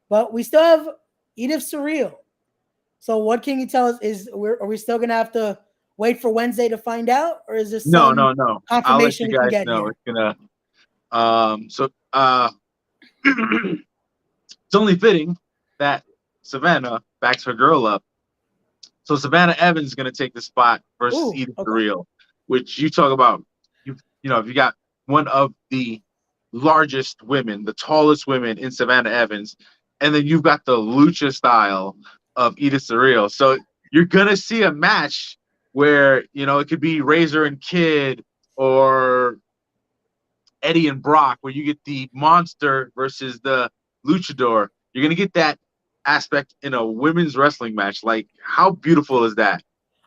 But we still have Edith Surreal. So what can you tell us? Are we still gonna have to wait for Wednesday to find out, or is this No, some no, no. I'll let confirmation you we can guys get know. here? It's gonna it's only fitting that Savannah backs her girl up. So Savannah Evans is gonna take the spot versus Ooh, Edith okay. Real, which you talk about. If you got one of the largest women, the tallest women in Savannah Evans, and then you've got the lucha style of Edith Surreal. So you're gonna see a match where it could be Razor and Kid or Eddie and Brock, where you get the monster versus the luchador. You're gonna get that aspect in a women's wrestling match. Like, how beautiful is that?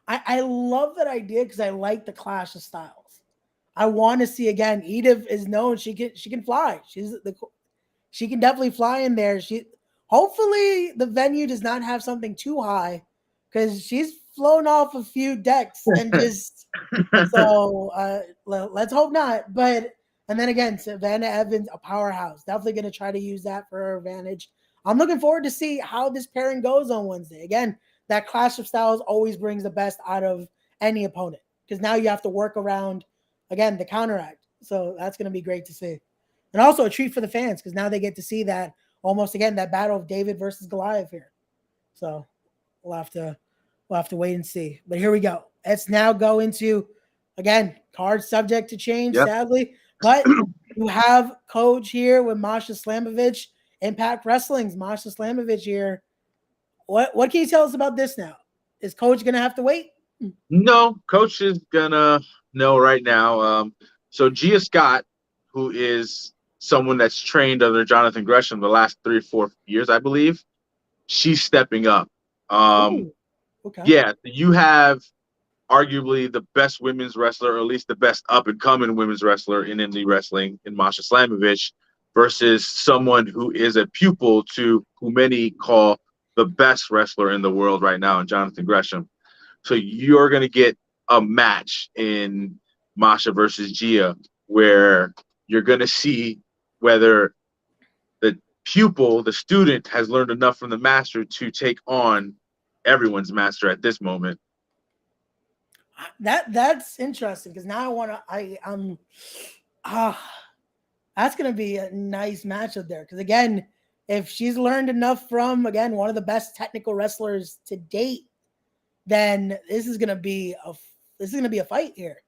I love that idea because I like the clash of styles. I want to see again. Edith is known she can fly. She can definitely fly in there. She hopefully the venue does not have something too high because she's flown off a few decks and just so let's hope not. But and then again, Savannah Evans, a powerhouse, definitely going to try to use that for her advantage. I'm looking forward to see how this pairing goes on Wednesday. Again, that clash of styles always brings the best out of any opponent because now you have to work around again the counteract. So that's going to be great to see, and also a treat for the fans because now they get to see that almost again that battle of David versus Goliath here. So we'll have to wait and see. But here we go. Let's now go into again card subject to change, Yep. sadly. But you have Coach here with Masha Slamovich, Impact Wrestling's Masha Slamovich here. What can you tell us about this now? Is Coach gonna have to wait? No, coach is gonna know right now. So Gia Scott, who is someone that's trained under Jonathan Gresham the last 3 or 4 years, I believe, she's stepping up. Um, Oh, okay. yeah, you have arguably the best women's wrestler, or at least the best up and coming women's wrestler in indie wrestling, in Masha Slamovich, versus someone who is a pupil to who many call the best wrestler in the world right now, in Jonathan Gresham. So you're going to get a match in Masha versus Gia where you're going to see whether the pupil, the student, has learned enough from the master to take on everyone's master at this moment. That's interesting because now I want to. Ah, that's gonna be a nice matchup there because again, if she's learned enough from again one of the best technical wrestlers to date, then this is gonna be a fight here.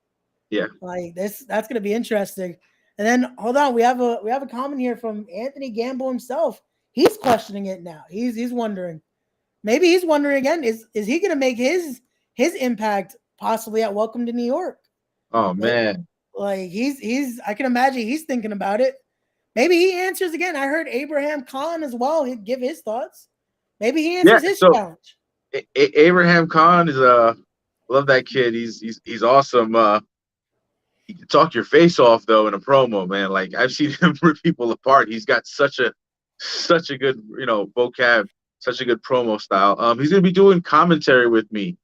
Yeah. Like this, that's gonna be interesting. And then hold on, we have a comment here from Anthony Gamble himself. He's questioning it now. He's wondering. Maybe he's wondering again, is he gonna make his impact possibly at Welcome to New York? Oh Like, man. like he's I can imagine he's thinking about it. Maybe he answers again. I heard Abraham Khan as well. He'd give his thoughts. Maybe he Yeah. answers his So challenge. Abraham Khan is love that kid. He's awesome. He can talk your face off though in a promo, man. Like, I've seen him rip people apart. He's got such a good vocab, such a good promo style. He's gonna be doing commentary with me,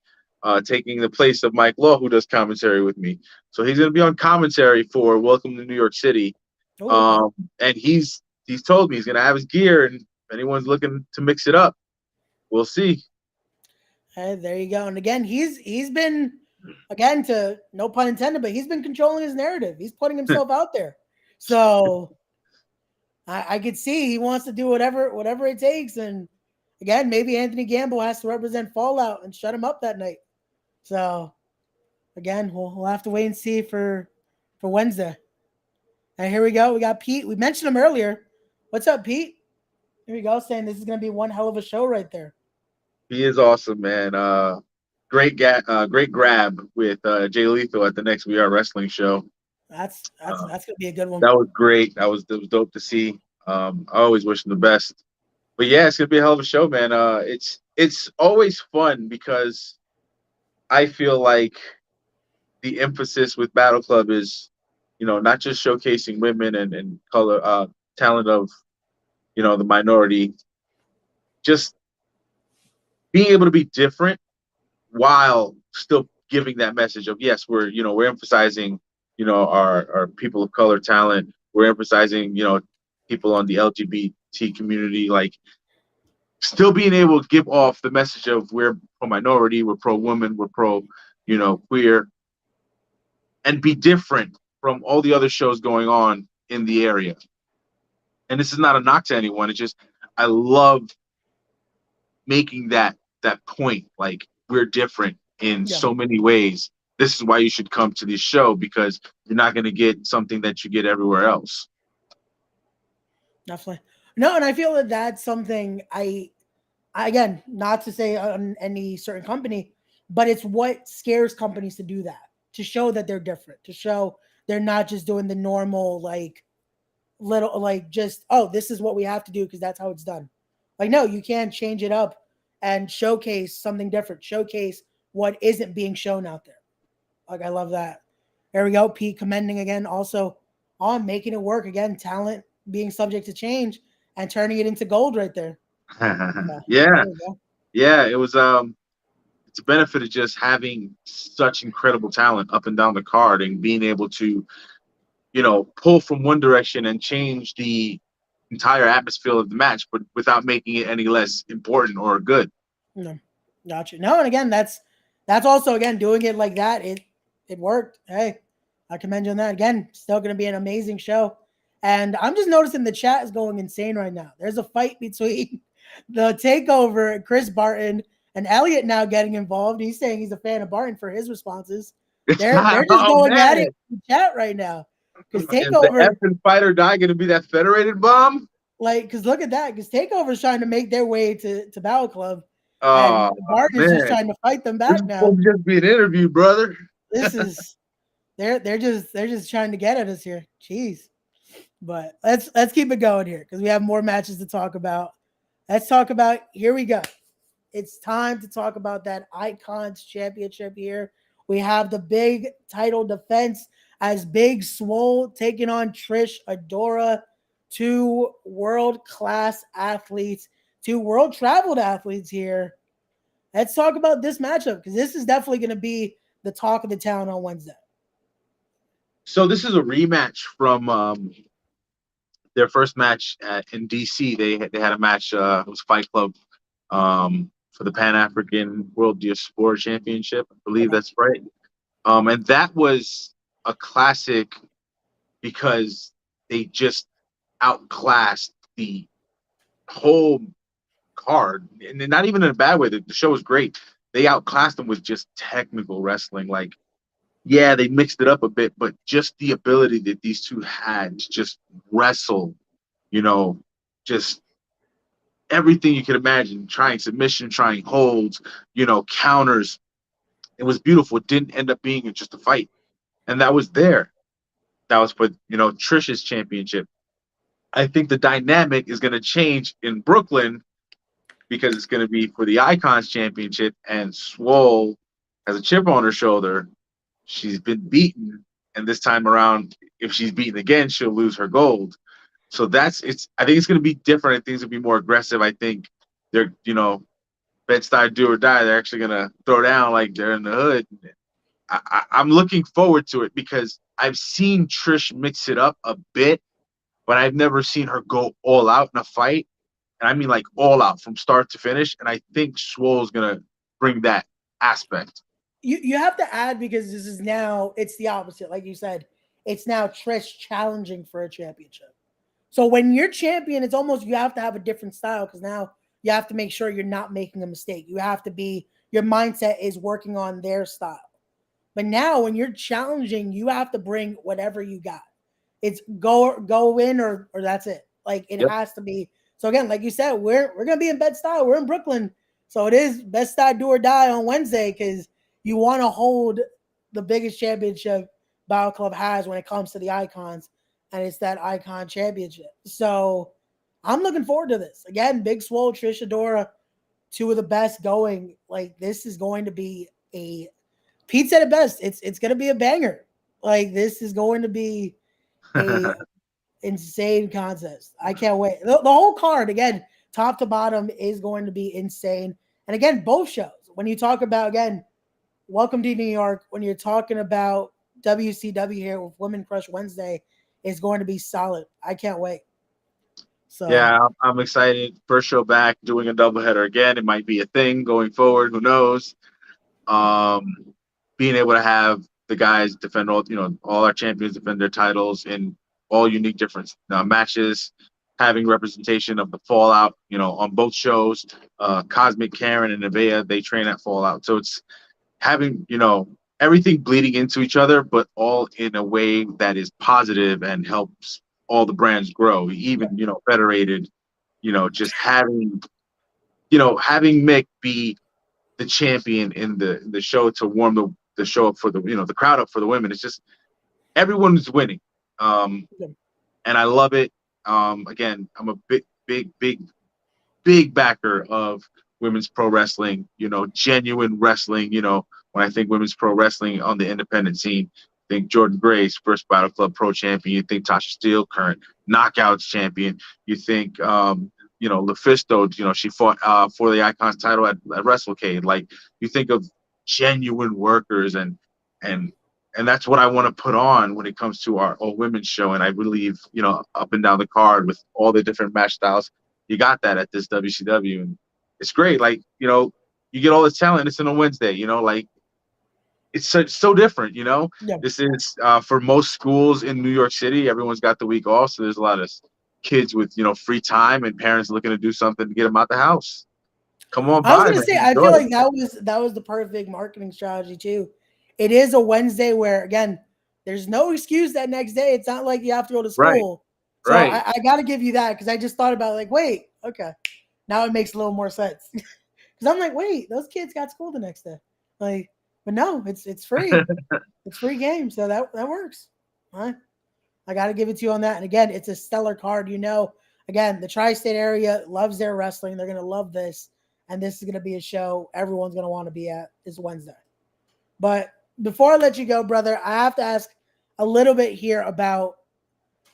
taking the place of Mike Law, who does commentary with me. So he's gonna be on commentary for Welcome to New York City. Oh, okay. And he's told me he's gonna have his gear, and if anyone's looking to mix it up, we'll see. Hey, there you go. And again, he's been again to no pun intended, but he's been controlling his narrative. He's putting himself out there. So I could see he wants to do whatever it takes. And again, maybe Anthony Gamble has to represent Fallout and shut him up that night. So again, we'll have to wait and see for Wednesday. And here we go. We got Pete. We mentioned him earlier. What's up, Pete? Here we go, saying this is going to be one hell of a show right there. He is awesome, man. Great grab with Jay Lethal at the next We Are Wrestling show. That's going to be a good one. That was great. That was dope to see. I always wish him the best. But yeah, it's gonna be a hell of a show, man. It's always fun because I feel like the emphasis with Battle Club is, not just showcasing women and color talent of, the minority, just being able to be different while still giving that message of, yes, we're emphasizing, our people of color talent. We're emphasizing, people on the LGBT community, like still being able to give off the message of we're pro minority, we're pro woman, we're pro, queer, and be different from all the other shows going on in the area. And this is not a knock to anyone. It's just I love making that point. Like, we're different in Yeah, so many ways. This is why you should come to this show, because you're not going to get something that you get everywhere else. definitely. No, and I feel that that's something I again, not to say on any certain company, but it's what scares companies to do that, to show that they're different, to show they're not just doing the normal, like, little, like, just, oh, this is what we have to do because that's how it's done. Like, no, you can change it up and showcase something different, showcase what isn't being shown out there. Like, I love that. There we go. Pete commending again also on making it work. Again, talent being subject to change and turning it into gold right there. So, Yeah, there we go. yeah. It's a benefit of just having such incredible talent up and down the card and being able to, pull from one direction and change the entire atmosphere of the match, but without making it any less important or good. No, gotcha. No, and again, that's also again doing it like that. It worked. Hey, I commend you on that. Again, still going to be an amazing show. And I'm just noticing the chat is going insane right now. There's a fight between the Takeover, Chris Barton, and Elliot now getting involved. He's saying he's a fan of Barton for his responses. They're just Oh going at man, it in the chat right now. Because is the Takeover, effing fight or die going to be that federated bomb? like, because look at that. Because Takeover is trying to make their way to Battle Club, and Oh Barton is just man, trying to fight them this back is now. supposed to just be an interview, brother. This is they're just trying to get at us here. Jeez. But let's keep it going here because we have more matches to talk about. Let's talk about, here we go. It's time to talk about that Icons Championship here. We have the big title defense as Big Swole taking on Trish Adora, two world-class athletes, two world-traveled athletes here. Let's talk about this matchup because this is definitely going to be the talk of the town on Wednesday. So this is a rematch from their first match in DC. They had a match. It was Fight Club for the Pan African World Sport Championship. I believe Okay. that's right. And that was a classic because they just outclassed the whole card, and not even in a bad way. The show was great. They outclassed them with just technical wrestling. Like, yeah, they mixed it up a bit, but just the ability that these two had to just wrestle, just everything you could imagine, trying submission, trying holds, counters. It was beautiful. It didn't end up being just a fight. And that was there. That was for, Trish's championship. I think the dynamic is going to change in Brooklyn because it's going to be for the Icons Championship, and Swole has a chip on her shoulder. She's been beaten, and this time around, if she's beaten again, she'll lose her gold. So I think it's going to be different. I think it's going to be more aggressive. I think they're, Bed-Stuy do or die. They're actually going to throw down like they're in the hood. I'm looking forward to it because I've seen Trish mix it up a bit, but I've never seen her go all out in a fight. And I mean like all out from start to finish. And I think Swole's going to bring that aspect. You have to add because this is now, it's the opposite. Like you said, it's now Trish challenging for a championship. So when you're champion, it's almost, you have to have a different style because now you have to make sure you're not making a mistake. You have to be, your mindset is working on their style. But now when you're challenging, you have to bring whatever you got. It's go in or that's it. Like, it Yep. has to be. So again, like you said, we're gonna be in Bed-Stuy. We're in Brooklyn. So it is Bed-Stuy do or die on Wednesday because you want to hold the biggest championship Battle Club has when it comes to the Icons, and it's that Icon Championship. So I'm looking forward to this. Again, Big Swole, Trish Adora, two of the best going. Like, this is going to be a, Pete said it best. It's going to be a banger. Like, this is going to be a insane contest. I can't wait. The whole card, again, top to bottom is going to be insane. And again, both shows. When you talk about again, Welcome to New York. When you're talking about WCW here with Women Crush Wednesday, is going to be solid. I can't wait. So Yeah, I'm excited. First show back, doing a doubleheader again. It might be a thing going forward. Who knows? Um, Being able to have the guys defend all our champions defend their titles in all unique different matches, having representation of the Fallout, on both shows. Cosmic Karen and Nevaeh, they train at Fallout, so it's having everything bleeding into each other, but all in a way that is positive and helps all the brands grow. yeah, Even Federated, just having Mick be the champion in the show to warm the show up for the crowd up for the women. It's just everyone's winning, um, yeah. and I love it. Again, I'm a big backer of women's pro wrestling, genuine wrestling. When I think women's pro wrestling on the independent scene, I think Jordan Grace, first Battle Club pro champion. You think Tasha Steele, current knockouts champion. You think, LuFisto, she fought for the Icons title at WrestleCade. Like, you think of genuine workers, and and that's what I want to put on when it comes to our all women's show. And I believe, up and down the card with all the different match styles, you got that at this WCW, and it's great. Like, you get all the talent. It's on a Wednesday. Like, it's so different. Yeah. This is for most schools in New York City. Everyone's got the week off, so there's a lot of kids with free time and parents looking to do something to get them out the house. Come on I was by, gonna man. say, I feel Enjoy it. like that was the perfect marketing strategy too. It is a Wednesday where again, there's no excuse that next day. It's not like you have to go to Right, school. So right. I got to give you that because I just thought about it, like, wait, okay, now it makes a little more sense. Because I'm like, wait, those kids got school the next day, like, but no, it's free, it's free game, so that works. All right, I got to give it to you on that. And again, it's a stellar card. Again, the tri-state area loves their wrestling. They're gonna love this, and this is gonna be a show everyone's gonna want to be at this Wednesday. But before I let you go, brother, I have to ask a little bit here about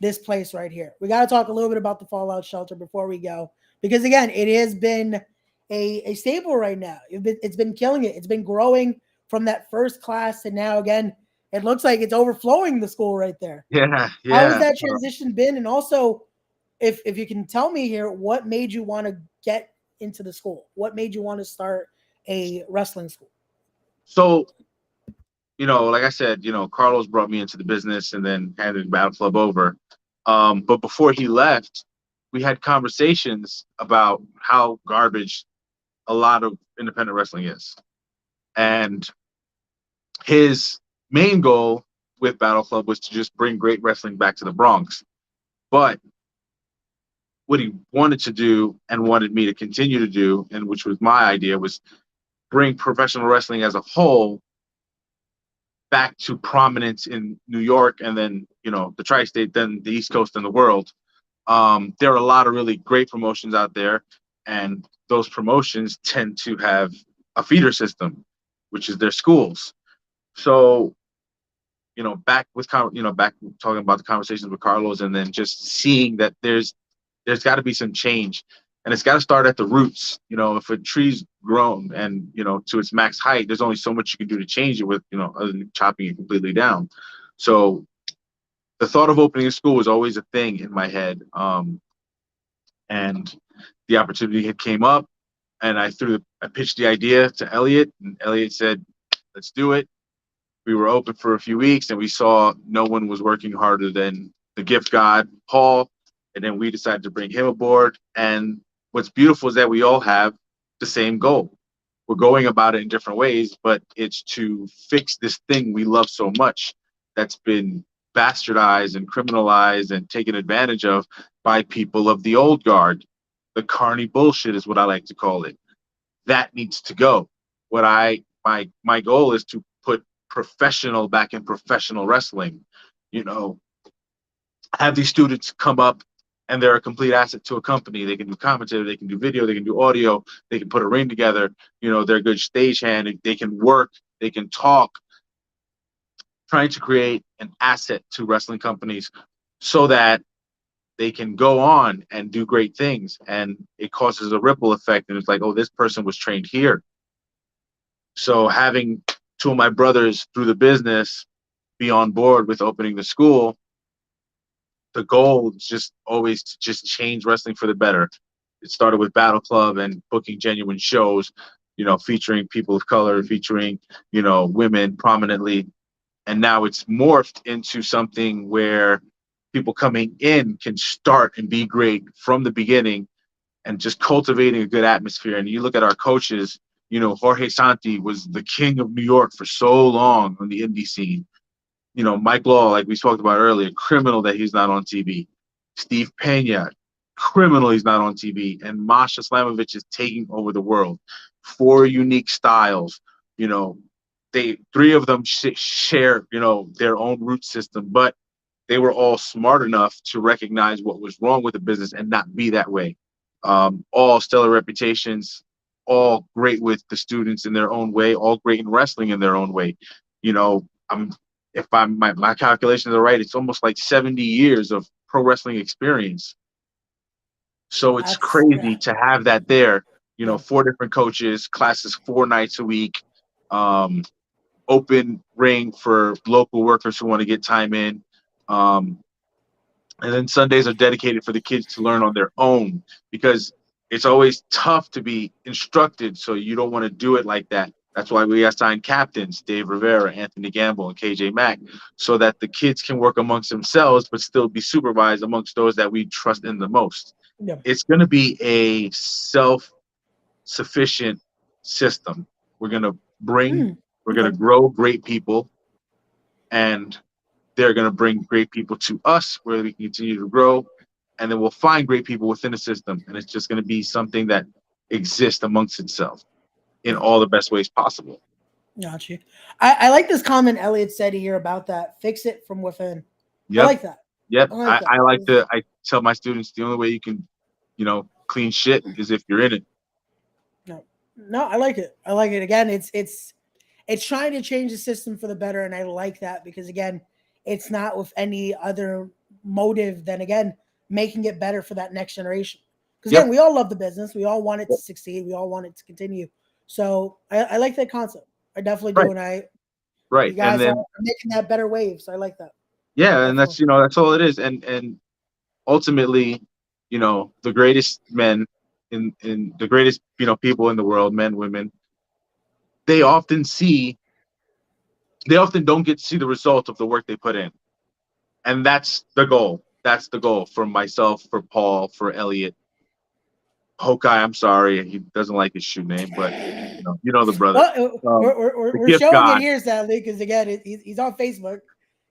this place right here. We got to talk a little bit about the Fallout Shelter before we go, because again, it has been a staple right now. It's been killing it. It's been growing from that first class to now. Again, it looks like it's overflowing the school right there. Yeah, How has yeah. that transition been? And also, if you can tell me here, what made you want to get into the school? What made you want to start a wrestling school? So, like I said, Carlos brought me into the business and then handed Battle Club over. But before he left, we had conversations about how garbage a lot of independent wrestling is. And his main goal with Battle Club was to just bring great wrestling back to the Bronx. But what he wanted to do and wanted me to continue to do, and which was my idea, was bring professional wrestling as a whole back to prominence in New York, and then the tri-state, then the East Coast, and the world. There are a lot of really great promotions out there, and those promotions tend to have a feeder system, which is their schools. So, back talking about the conversations with Carlos, and then just seeing that there's got to be some change, and it's got to start at the roots. If a tree's grown and to its max height, there's only so much you can do to change it with other than chopping it completely down. So the thought of opening a school was always a thing in my head, and the opportunity had came up, and I pitched the idea to Elliot, and Elliot said, "Let's do it." We were open for a few weeks, and we saw no one was working harder than the gift god, Paul. And then we decided to bring him aboard. And what's beautiful is that we all have the same goal. We're going about it in different ways, but it's to fix this thing we love so much that's been bastardized and criminalized and taken advantage of by people of the old guard. The carny bullshit is what I like to call it. That needs to go. My goal is to put professional back in professional wrestling. You know, have these students come up and they're a complete asset to a company. They can do commentary, they can do video, they can do audio, they can put a ring together. They're a good stagehand, they can work, they can talk. Trying to create an asset to wrestling companies so that they can go on and do great things, and it causes a ripple effect. And it's like, oh, this person was trained here. So having two of my brothers through the business be on board with opening the school, the goal is just always to just change wrestling for the better. It started with Battle Club and booking genuine shows, featuring people of color, featuring, women prominently. And now it's morphed into something where people coming in can start and be great from the beginning, and just cultivating a good atmosphere. And you look at our coaches, Jorge Santi was the king of New York for so long on the indie scene. Mike Law, like we talked about earlier, criminal that he's not on TV. Steve Pena, criminal he's not on TV. And Masha Slamovich is taking over the world. 4 unique styles. Three of them share, their own root system, but they were all smart enough to recognize what was wrong with the business and not be that way. All stellar reputations, all great with the students in their own way, all great in wrestling in their own way. If my calculations are right, it's almost like 70 years of pro wrestling experience. So it's crazy to have that there. 4 different coaches, classes 4 nights a week, open ring for local workers who want to get time in. And then Sundays are dedicated for the kids to learn on their own, because it's always tough to be instructed. So you don't want to do it like that. That's why we assign captains, Dave Rivera, Anthony Gamble, and KJ Mack, so that the kids can work amongst themselves, but still be supervised amongst those that we trust in the most. Yep. It's going to be a self-sufficient system. We're going to grow great people, and they're going to bring great people to us where we can continue to grow, and then we'll find great people within the system, and it's just going to be something that exists amongst itself in all the best ways possible. Got you. I like this comment Elliot said here about that. Fix it from within. Yep. I like that. Yep. I tell my students the only way you can, clean shit is if you're in it. No, I like it. I like it. Again, it's trying to change the system for the better, and I like that because again, it's not with any other motive than again making it better for that next generation. Because again, we all love the business, we all want it to succeed, we all want it to continue. So I like that concept. I definitely do, and you guys are making that better wave. So I like that. Yeah, and that's that's all it is, and ultimately, the greatest men in the greatest people in the world, men, women, they often don't get to see the result of the work they put in. And that's the goal. That's the goal for myself, for Paul, for Elliot. Hokai, I'm sorry, he doesn't like his shoe name, but the brother. We're showing it here, sadly, because again, he's on Facebook.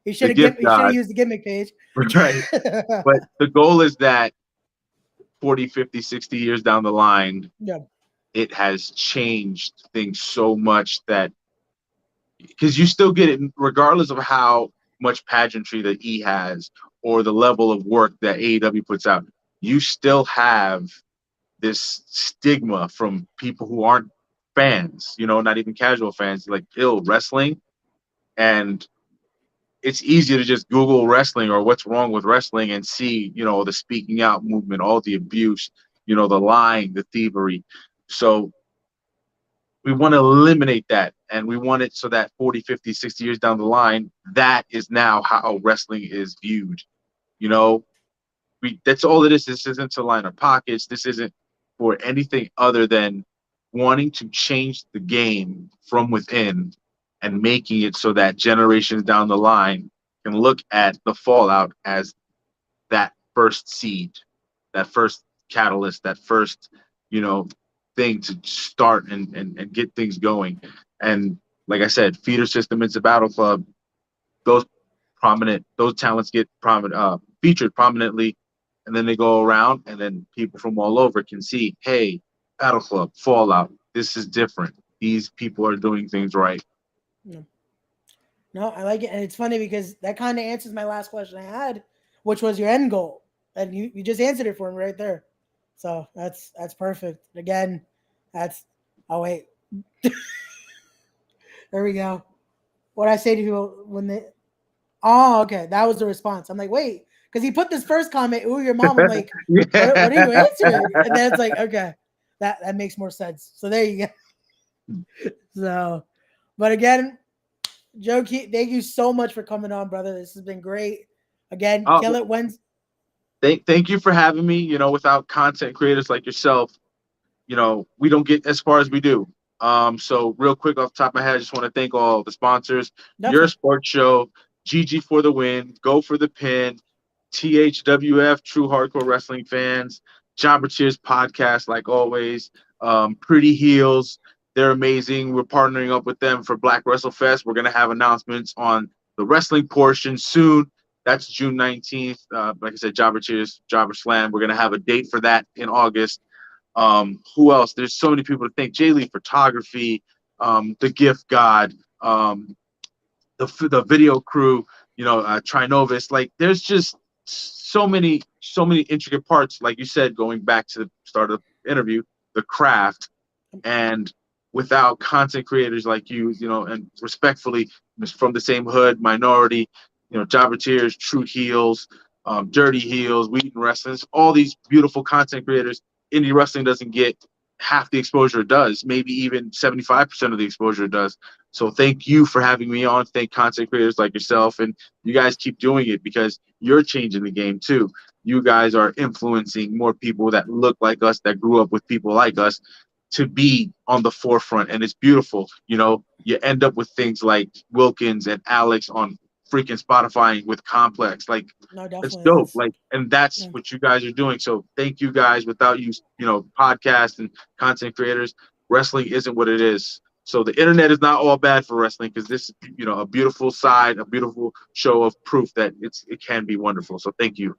He should have used the gimmick page. Right. But the goal is that 40, 50, 60 years down the line, it has changed things so much that, because you still get it regardless of how much pageantry that E has or the level of work that AEW puts out, you still have this stigma from people who aren't fans, not even casual fans, like wrestling. And it's easy to just Google wrestling or what's wrong with wrestling and see, the speaking out movement, all the abuse, the lying, the thievery. So we want to eliminate that, and we want it so that 40, 50, 60 years down the line, that is now how wrestling is viewed. That's all it is. This isn't to line our pockets. This isn't for anything other than wanting to change the game from within and making it so that generations down the line can look at the fallout as that first seed, that first catalyst, that first, thing to start and get things going. And like I said, feeder system into Battle Club, those talents get featured prominently, and then they go around, and then people from all over can see, hey, Battle Club, Fallout, this is different. These people are doing things right. No, I like it. And it's funny because that kind of answers my last question I had, which was your end goal. And you just answered it for me right there. So that's perfect. Again, oh wait. There we go. What I say to people when they, oh, okay, that was the response. I'm like, wait, because he put this first comment, "Ooh, your mom." I'm like, what are you Yeah. answering? And then it's like, okay, that makes more sense. So there you go. So, but again, Joakim, thank you so much for coming on, brother. This has been great. Again, Oh, kill it Wednesday. thank you for having me. Without content creators like yourself, we don't get as far as we do. So real quick off the top of my head, I just want to thank all the sponsors. Your Definitely. Sports Show, GG for the win, Go for the pin, THWF, True Hardcore Wrestling Fans, Jobber Cheers podcast, like always. Pretty Heels, they're amazing. We're partnering up with them for Black Wrestle Fest. We're gonna have announcements on the wrestling portion soon. That's June 19th. Like I said, Jobber Cheers, Jobber Slam. We're gonna have a date for that in August. Who else? There's so many people to thank. J Lee Photography, the Gift God, the video crew, Trinovis. Like there's just so many intricate parts. Like you said, going back to the start of the interview, the craft, and without content creators like you, and respectfully, from the same hood, minority, Jobber Tears, True Heels, Dirty Heels, Wheaton Wrestlers, all these beautiful content creators. Indie wrestling doesn't get half the exposure it does, maybe even 75% of the exposure it does. So thank you for having me on. Thank content creators like yourself, and you guys keep doing it because you're changing the game too. You guys are influencing more people that look like us, that grew up with people like us, to be on the forefront, and it's beautiful. You end up with things like Wilkins and Alex on freaking Spotify with Complex. Like No, it's definitely. dope. That's Like, and that's yeah. what you guys are doing. So thank you guys. Without you, podcasts and content creators, wrestling isn't what it is. So the internet is not all bad for wrestling because this is, a beautiful side, a beautiful show of proof that it can be wonderful. So thank you.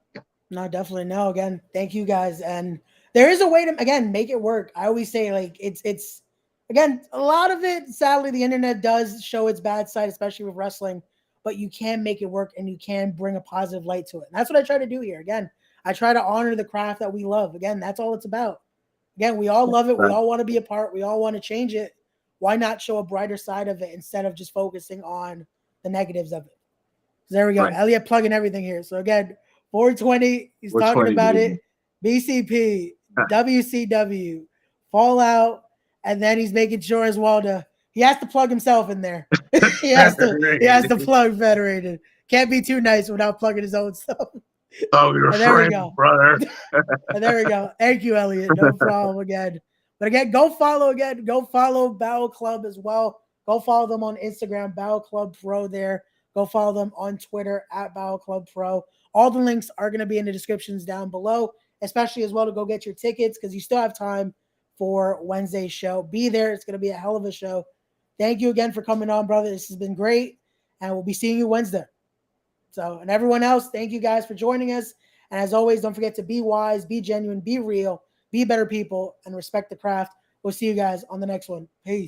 No, definitely. No, again, thank you guys. And there is a way to again make it work. I always say like it's again a lot of it. Sadly, the internet does show its bad side, especially with wrestling. But you can make it work, and you can bring a positive light to it. And that's what I try to do here. Again, I try to honor the craft that we love. Again, that's all it's about. Again, we all love it. We Right. all want to be a part. We all want to change it. Why not show a brighter side of it instead of just focusing on the negatives of it? So there we go. Right. Elliot plugging everything here. So again, 420, he's We're talking 20, about baby. it. BCP, WCW, Fallout, and then he's making sure as well he has to plug himself in there. he has to plug Federated. Can't be too nice without plugging his own stuff. Oh, you're a And there we friend, go. brother. And there we go. Thank you, Elliot. No problem again. But again, go follow again. Go follow Battle Club as well. Go follow them on Instagram, Battle Club Pro there. Go follow them on Twitter at Battle Club Pro. All the links are going to be in the descriptions down below, especially as well to go get your tickets because you still have time for Wednesday's show. Be there. It's going to be a hell of a show. Thank you again for coming on, brother. This has been great. And we'll be seeing you Wednesday. So, and everyone else, thank you guys for joining us. And as always, don't forget to be wise, be genuine, be real, be better people, and respect the craft. We'll see you guys on the next one. Peace.